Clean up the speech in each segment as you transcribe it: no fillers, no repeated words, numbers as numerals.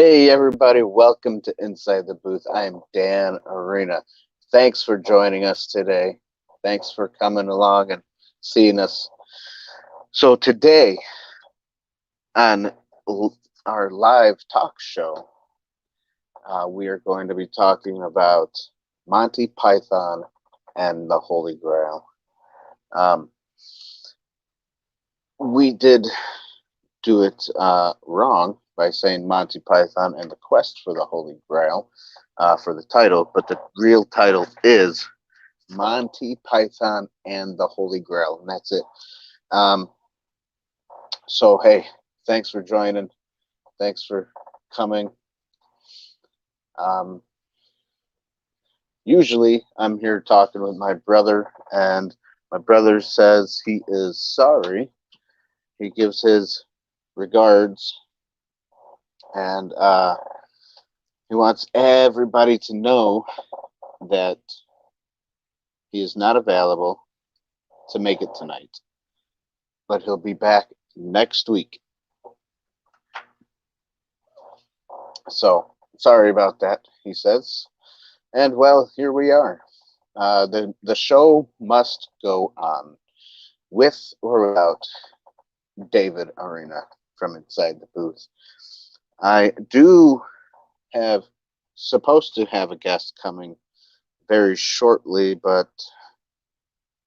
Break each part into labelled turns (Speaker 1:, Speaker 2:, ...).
Speaker 1: Hey everybody, welcome to Inside the Booth. I am Dan Arena. Thanks for joining us today. Thanks for coming along and seeing us. So today on our live talk show, we are going to be talking about Monty Python and the Holy Grail. We did do it wrong by saying Monty Python and the Quest for the Holy Grail for the title, but the real title is Monty Python and the Holy Grail, and that's it. So, hey, thanks for joining. Thanks for coming. Usually, I'm here talking with my brother, and my brother says he is sorry. He gives his regards, and he wants everybody to know that he is not available to make it tonight, but he'll be back next week. So, sorry about that, he says. And well, here we are. The show must go on, with or without David Arena from Inside the Booth. I do have supposed to have a guest coming very shortly, but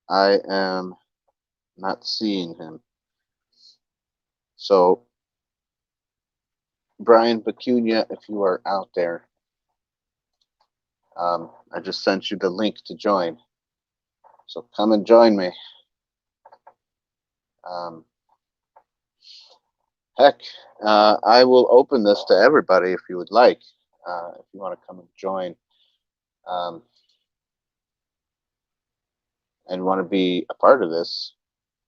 Speaker 1: I am not seeing him. So, Brian Bacuna, if you are out there, I just sent you the link to join. So come and join me. Heck, I will open this to everybody if you would like. If you want to come and join and want to be a part of this,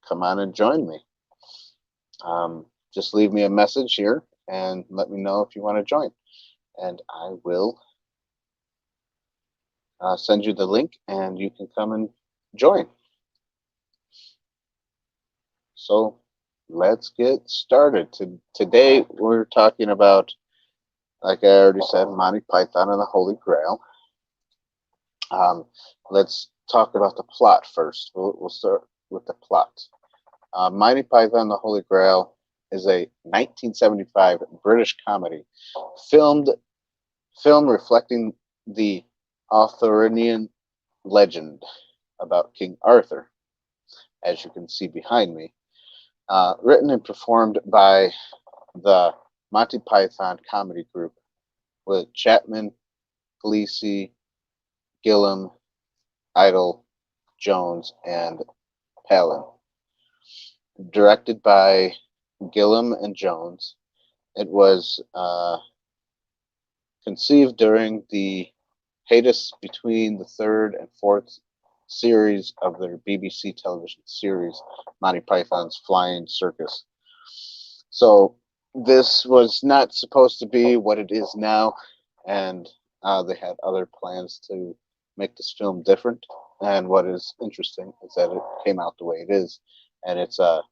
Speaker 1: come on and join me. Just leave me a message here and let me know if you want to join. And I will send you the link and you can come and join. So let's get started. Today we're talking about, like I already said, Monty Python and the Holy Grail. Let's talk about the plot first. We'll start with the plot. Monty Python and the Holy Grail is a 1975 British comedy, film reflecting the Arthurian legend about King Arthur, as you can see behind me. Written and performed by the Monty Python comedy group with Chapman, Gleesy, Gillum, Idle, Jones, and Palin. Directed by Gillum and Jones, it was conceived during the hiatus between the third and fourth series of their BBC television series, Monty Python's Flying Circus. So this was not supposed to be what it is now, and they had other plans to make this film different. And what is interesting is that it came out the way it is, and it's a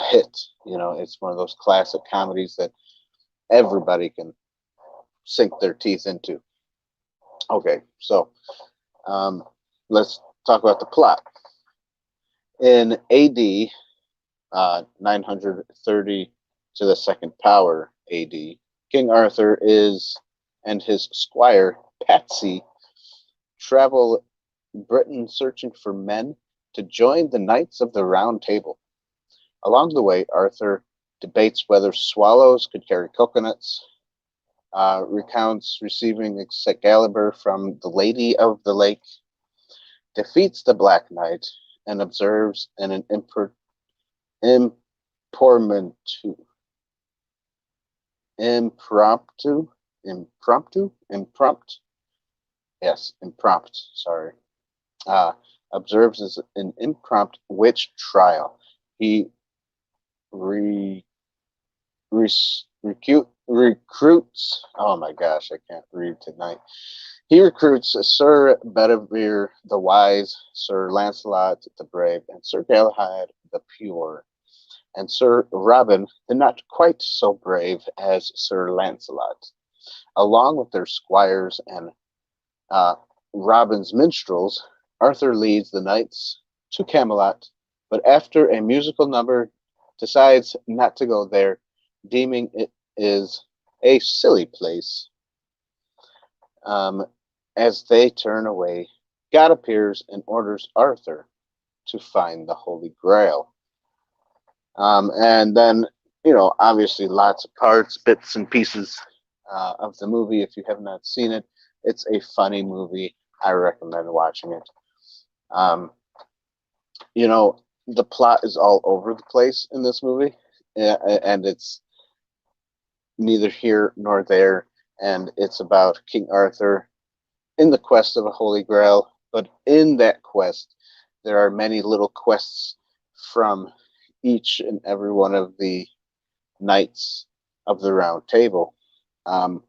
Speaker 1: hit. You know, it's one of those classic comedies that everybody can sink their teeth into. Okay, so let's talk about the plot. In AD 930 to the second power AD, King Arthur and his squire Patsy travel Britain searching for men to join the Knights of the Round Table. Along the way, Arthur debates whether swallows could carry coconuts, recounts receiving Excalibur from the Lady of the Lake, defeats the Black Knight, and observes an impromptu observes an impromptu witch trial. He recruits, oh my gosh, I can't read tonight. He recruits Sir Bedivere the Wise, Sir Lancelot the Brave, and Sir Galahad the Pure and Sir Robin, the not quite so brave as Sir Lancelot. Along with their squires and uh, Robin's minstrels, Arthur leads the knights to Camelot, but after a musical number decides not to go there, deeming it is a silly place. Um, as they turn away, God appears and orders Arthur to find the Holy Grail. And then, obviously lots of parts, bits and pieces of the movie. If you have not seen it, it's a funny movie. I recommend watching it. Um, the plot is all over the place in this movie, and it's neither here nor there. And it's about King Arthur in the quest of a Holy Grail. But in that quest, there are many little quests from each and every one of the knights of the Round Table. Um,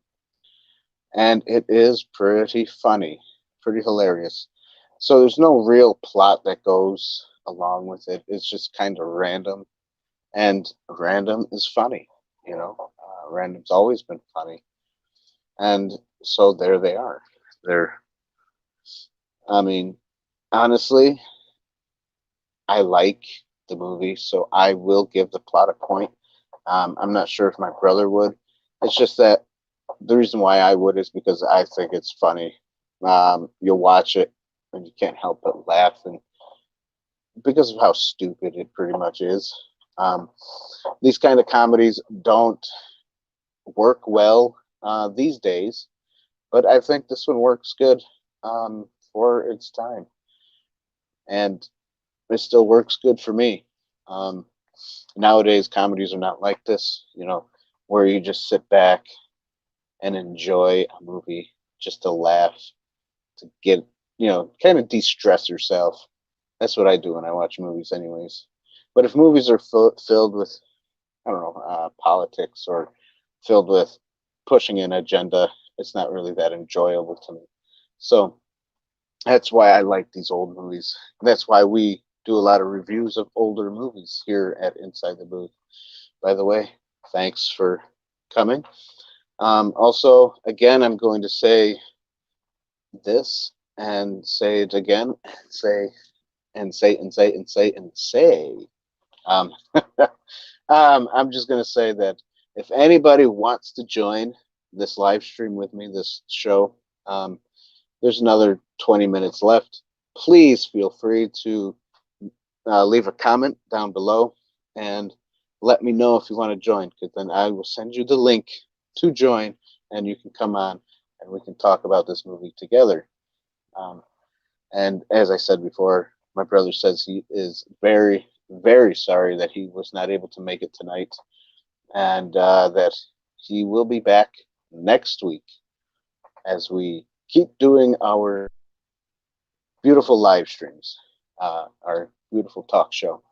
Speaker 1: and it is pretty funny, pretty hilarious. So there's no real plot that goes along with it. It's just kind of random, and random is funny. Random's always been funny, and so there they are. They're, I mean, honestly, I like the movie, so I will give the plot a point. I'm not sure if my brother would. It's just that the reason why I would is because I think it's funny. You'll watch it and you can't help but laugh, and because of how stupid it pretty much is. Um, these kind of comedies don't work well these days, but I think this one works good for its time, and it still works good for me. Um, Nowadays, comedies are not like this, where you just sit back and enjoy a movie just to laugh, to get, kind of de-stress yourself. That's what I do when I watch movies, anyways. But if movies are filled with, I don't know, politics, or filled with pushing an agenda, it's not really that enjoyable to me. So that's why I like these old movies. That's why we do a lot of reviews of older movies here at Inside the Booth. By the way, thanks for coming. Also, again, I'm going to say this and say it again and say and say and say and say and say. Um, I'm just going to say that if anybody wants to join this live stream with me, this show, there's another 20 minutes left. Please feel free to leave a comment down below and let me know if you want to join, because then I will send you the link to join and you can come on and we can talk about this movie together. And as I said before, my brother says he is very, very sorry that he was not able to make it tonight, and that he will be back next week as we keep doing our beautiful live streams, our beautiful talk show.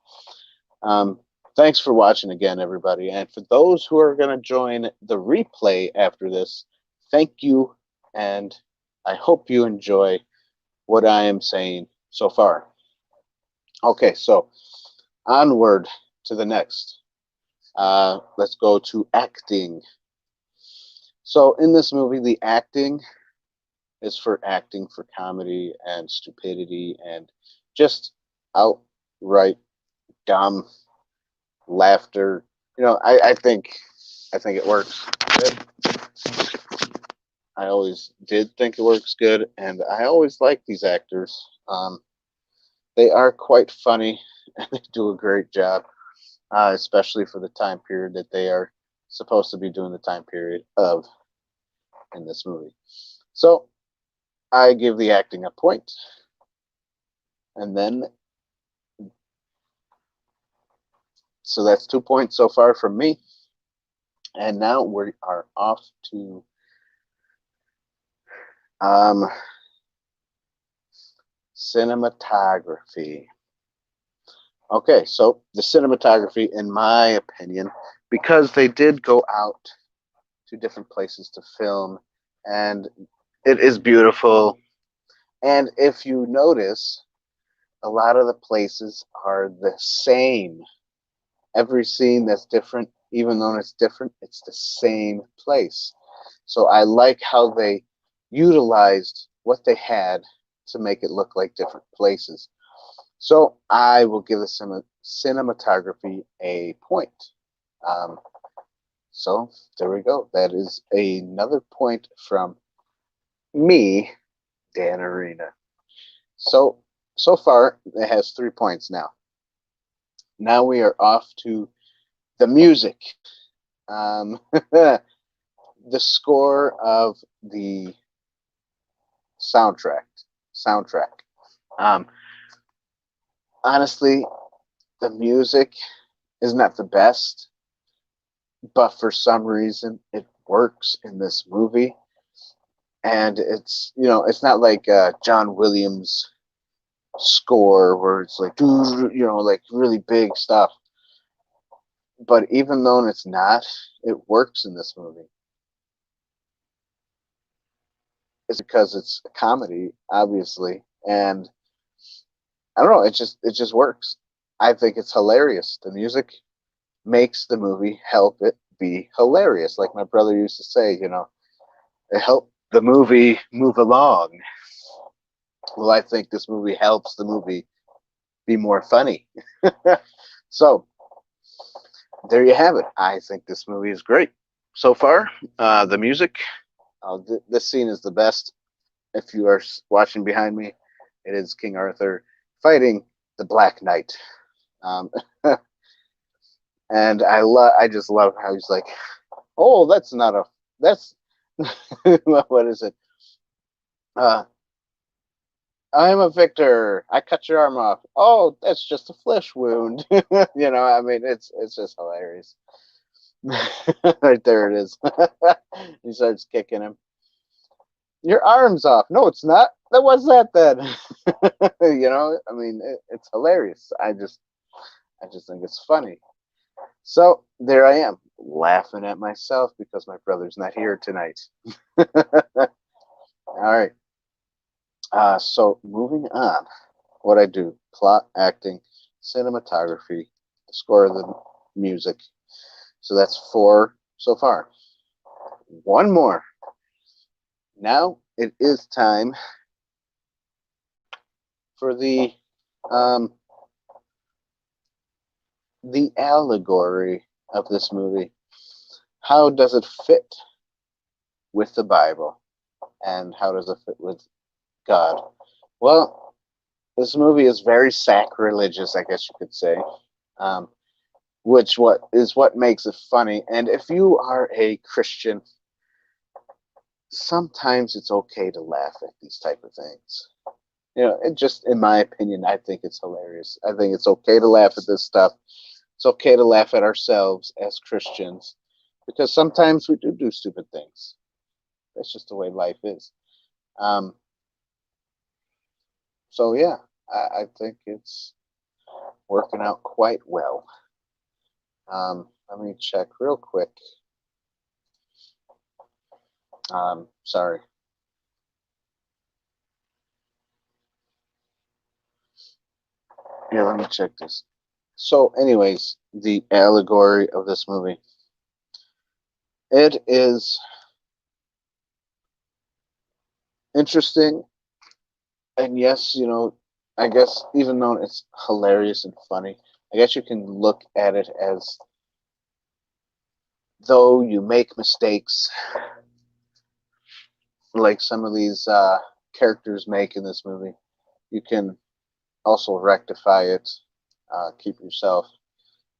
Speaker 1: Thanks for watching again, everybody. And for those who are going to join the replay after this, thank you, and I hope you enjoy what I am saying so far. Okay, so onward to the next. Let's go to acting. So in this movie, the acting is for acting for comedy and stupidity and just outright dumb laughter. I think it works good. I always did think it works good, and I always like these actors. They are quite funny, and they do a great job, especially for the time period that they are supposed to be doing the time period of in this movie. So I give the acting a point, and then so that's 2 points so far from me. And now we are off to cinematography. Okay, so the cinematography, in my opinion, because they did go out to different places to film, and it is beautiful. And if you notice, a lot of the places are the same. Every scene that's different, even though it's different, it's the same place. So I like how they utilized what they had to make it look like different places. So I will give the cinematography a point. Um, so there we go. That is another point from me, Dan Arena. So far, it has 3 points now. Now we are off to the music. The score of the soundtrack. Um, Honestly, the music is not the best, but for some reason it works in this movie. And it's, it's not like John Williams score where it's like, like really big stuff. But even though it's not, it works in this movie. It's because it's a comedy, obviously, and I don't know, it just works. I think it's hilarious. The music makes the movie help it be hilarious. Like my brother used to say, it helped the movie move along. Well, I think this movie helps the movie be more funny. So there you have it. I think this movie is great so far. The music, this scene is the best. If you are watching behind me, it is King Arthur fighting the Black Knight. And I just love how he's like, oh, that's what is it? I'm a victor. I cut your arm off. Oh, that's just a flesh wound. I mean, it's just hilarious. Right there it is. He starts kicking him. Your arm's off. No, it's not. That was that then. I mean, it's hilarious. I just think it's funny. So there I am, laughing at myself because my brother's not here tonight. All right. So moving on, what I do: plot, acting, cinematography, the score of the music. So that's 4 so far. One more. Now it is time for the allegory of this movie. How does it fit with the Bible, and how does it fit with God? Well, this movie is very sacrilegious, I guess you could say, which what makes it funny. And if you are a Christian, sometimes it's okay to laugh at these type of things. It just, in my opinion, I think it's hilarious. I think it's okay to laugh at this stuff. It's okay to laugh at ourselves as Christians, because sometimes we do stupid things. That's just the way life is. So yeah, I think it's working out quite well. Let me check real quick. Sorry. Yeah, let me check this. So, anyways, the allegory of this movie. It is interesting, and yes, I guess even though it's hilarious and funny, I guess you can look at it as though you make mistakes, like some of these characters make in this movie. You can also rectify it, keep yourself.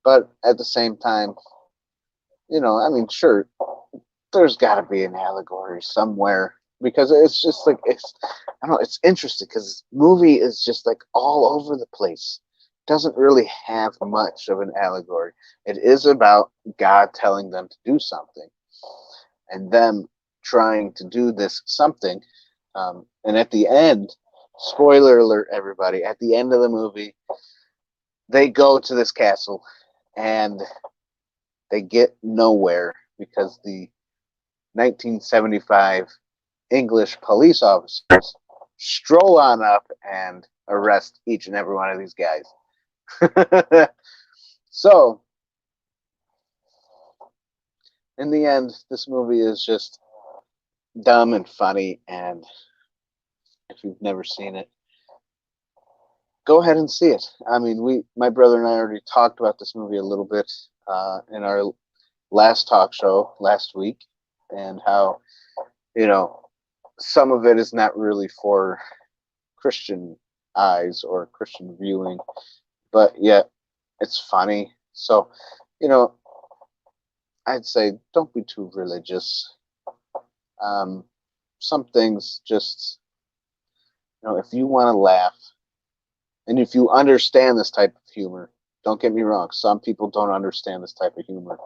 Speaker 1: But at the same time, I mean, sure, there's got to be an allegory somewhere, because it's just like, I don't know, it's interesting because this movie is just like all over the place. Doesn't really have much of an allegory. It is about God telling them to do something, and them trying to do this something. And at the end, spoiler alert, everybody, at the end of the movie, they go to this castle and they get nowhere because the 1975 English police officers stroll on up and arrest each and every one of these guys. So in the end, this movie is just dumb and funny, and if you've never seen it, go ahead and see it. I mean, my brother and I already talked about this movie a little bit in our last talk show last week, and how, you know, some of it is not really for Christian eyes or Christian viewing, but yet it's funny. So, you know, I'd say don't be too religious. Um, some things just, if you want to laugh, and if you understand this type of humor, don't get me wrong, some people don't understand this type of humor,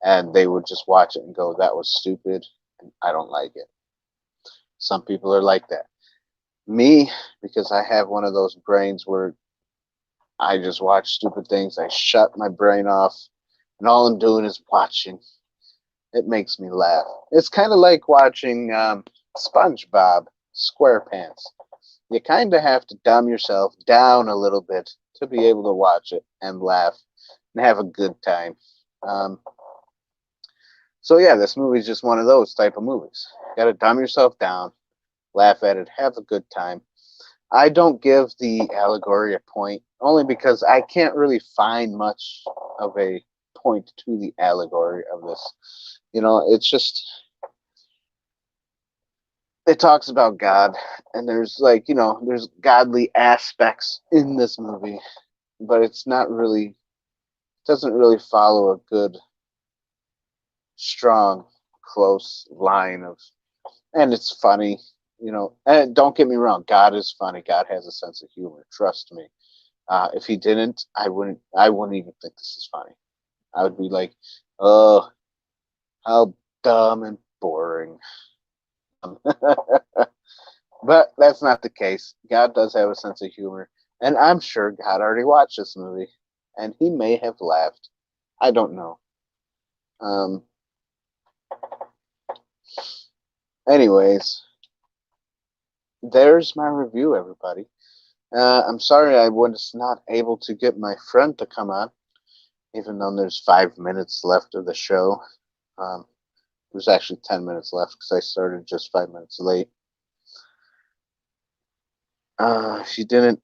Speaker 1: and they would just watch it and go, that was stupid, and I don't like it. Some people are like that. Me, because I have one of those brains where I just watch stupid things, I shut my brain off, and all I'm doing is watching. It makes me laugh. It's kind of like watching SpongeBob SquarePants. You kind of have to dumb yourself down a little bit to be able to watch it and laugh and have a good time. So yeah, this movie's just one of those type of movies. You gotta dumb yourself down, laugh at it, have a good time. I don't give the allegory a point, only because I can't really find much of a point to the allegory of this. It's just, it talks about God, and there's there's godly aspects in this movie, but doesn't really follow a good, strong, close line of, and it's funny, and don't get me wrong, God is funny. God has a sense of humor. Trust me. If he didn't, I wouldn't even think this is funny. I would be like, oh, how dumb and boring. But that's not the case. God does have a sense of humor, and I'm sure God already watched this movie, and he may have laughed. I don't know. Anyways, there's my review, everybody. I'm sorry I was not able to get my friend to come on, even though there's 5 minutes left of the show. There's actually 10 minutes left because I started just 5 minutes late. He didn't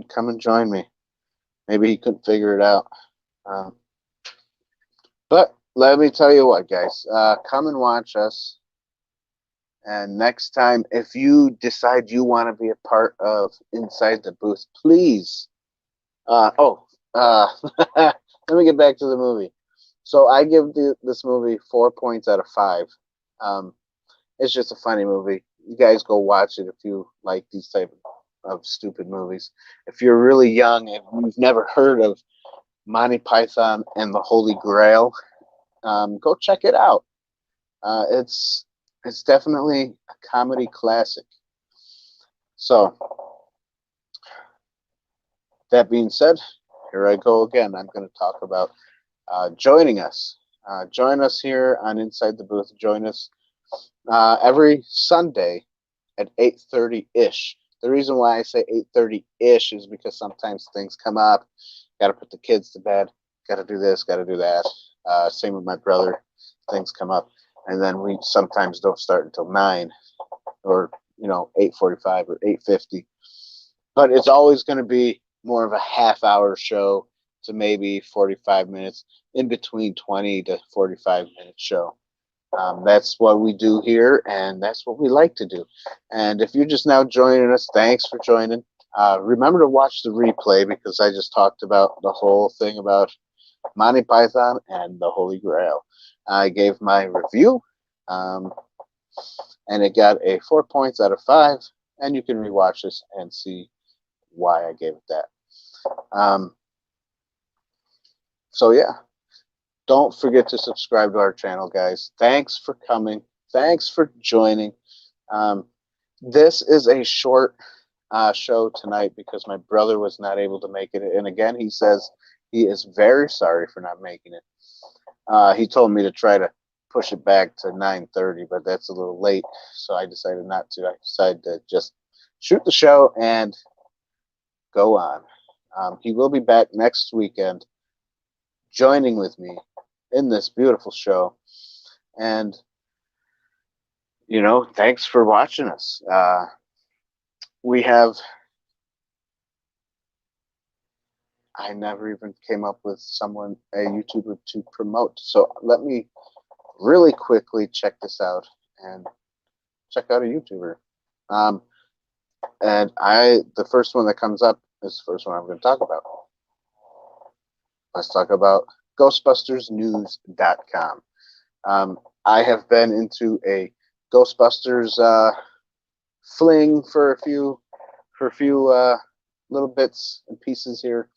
Speaker 1: come and join me. Maybe he couldn't figure it out. But let me tell you what, guys. Come and watch us. And next time, if you decide you want to be a part of Inside the Booth, please. Let me get back to the movie. So I give this movie 4 points out of 5. It's just a funny movie. You guys go watch it if you like these type of stupid movies. If you're really young and you've never heard of Monty Python and the Holy Grail, go check it out. It's definitely a comedy classic. So, that being said, here I go again. I'm going to talk about joining us. Join us here on Inside the Booth. Join us every Sunday at 8:30-ish. The reason why I say 8:30-ish is because sometimes things come up. Got to put the kids to bed. Got to do this. Got to do that. Same with my brother. Things come up, and then we sometimes don't start until 9, or 8:45 or 8:50. But it's always going to be more of a half-hour show to maybe 45 minutes, in between 20 to 45-minute show. That's what we do here, and that's what we like to do. And if you're just now joining us, thanks for joining. Remember to watch the replay, because I just talked about the whole thing about Monty Python and the Holy Grail. I gave my review, and it got a 4 points out of 5, and you can rewatch this and see why I gave it that. So yeah. Don't forget to subscribe to our channel, guys. Thanks for coming. Thanks for joining. This is a short show tonight because my brother was not able to make it. And again, he says he is very sorry for not making it. He told me to try to push it back to 9:30, but that's a little late, so I decided not to. I decided to just shoot the show and go on. He will be back next weekend, joining with me in this beautiful show. And, you know, thanks for watching us. We have, I never even came up with someone, a YouTuber to promote. So let me really quickly check this out and check out a YouTuber. And the first one that comes up is the first one I'm going to talk about. Let's talk about GhostbustersNews.com. I have been into a Ghostbusters fling for a few little bits and pieces here,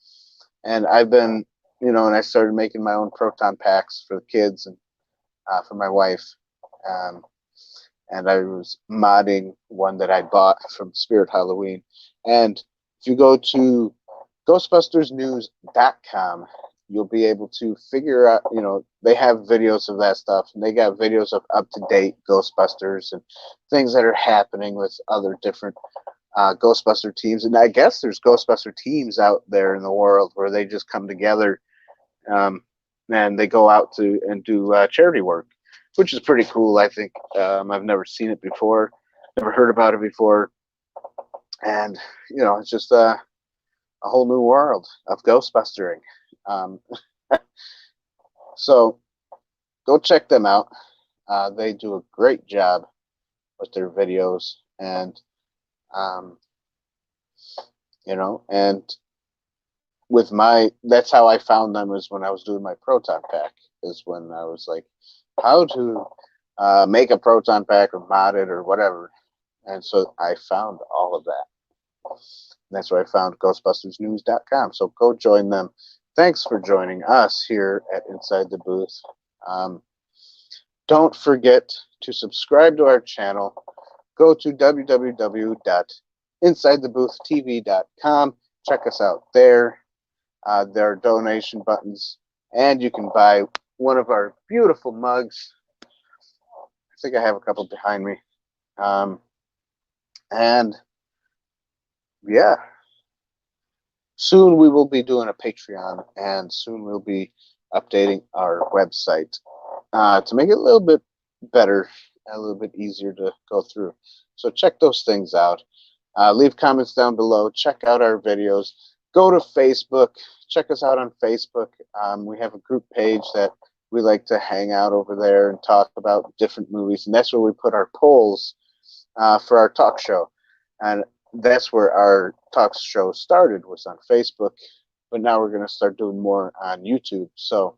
Speaker 1: and I've been, you know, and I started making my own proton packs for the kids and for my wife, and I was modding one that I bought from Spirit Halloween. And if you go to GhostbustersNews.com, you'll be able to figure out, you know, they have videos of that stuff, and they got videos of up-to-date Ghostbusters and things that are happening with other different Ghostbuster teams. And I guess there's Ghostbuster teams out there in the world where they just come together and they go out to and do charity work, which is pretty cool. I think I've never seen it before, never heard about it before, and you know, it's just a whole new world of Ghostbustering. So go check them out. They do a great job with their videos, and you know, and with that's how I found them, is when I was doing my proton pack, is when I was like, how to make a proton pack or mod it or whatever. And so I found all of that. And that's where I found GhostbustersNews.com. So go join them. Thanks for joining us here at Inside the Booth. Don't forget to subscribe to our channel. Go to www.insidetheboothtv.com. Check us out there. There are donation buttons, and you can buy one of our beautiful mugs. I think I have a couple behind me. And yeah, soon we will be doing a Patreon, and soon we'll be updating our website to make it a little bit better, a little bit easier to go through. So check those things out. Leave comments down below. Check out our videos. Go to Facebook. Check us out on Facebook. We have a group page that we like to hang out over there and talk about different movies, and that's where we put our polls for our talk show. And that's where our talk show started, was on Facebook, but now we're going to start doing more on YouTube. So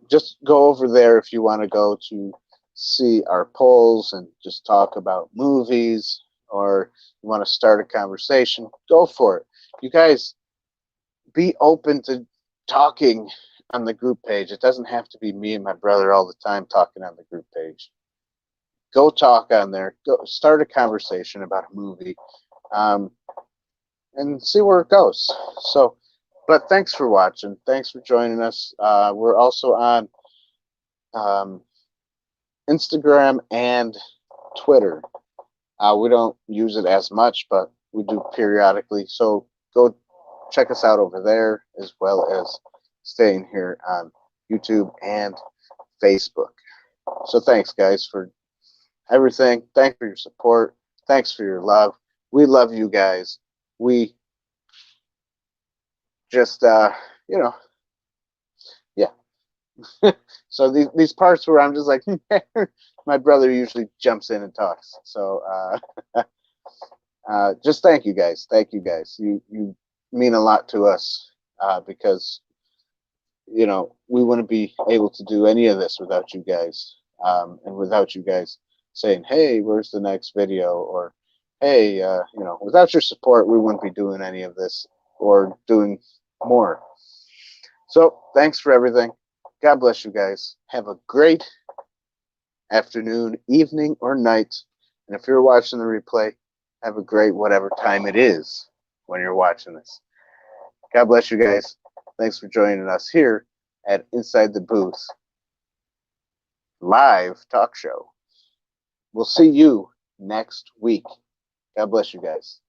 Speaker 1: just go over there if you want to go to see our polls and just talk about movies, or you want to start a conversation. Go for it. You guys, be open to talking on the group page. It doesn't have to be me and my brother all the time talking on the group page. Go talk on there. Go start a conversation about a movie, and see where it goes. So, but thanks for watching. Thanks for joining us. We're also on Instagram and Twitter. We don't use it as much, but we do periodically. So go check us out over there, as well as staying here on YouTube and Facebook. So thanks, guys, for everything. Thanks for your support. Thanks for your love. We love you guys. We just, you know, yeah. So these parts where I'm just like, my brother usually jumps in and talks. So just thank you guys. Thank you guys. You mean a lot to us, because, you know, we wouldn't be able to do any of this without you guys, and without you guys saying, hey, where's the next video? Or, hey, you know, without your support, we wouldn't be doing any of this or doing more. So thanks for everything. God bless you guys. Have a great afternoon, evening, or night. And if you're watching the replay, have a great whatever time it is when you're watching this. God bless you guys. Thanks for joining us here at Inside the Booth live talk show. We'll see you next week. God bless you guys.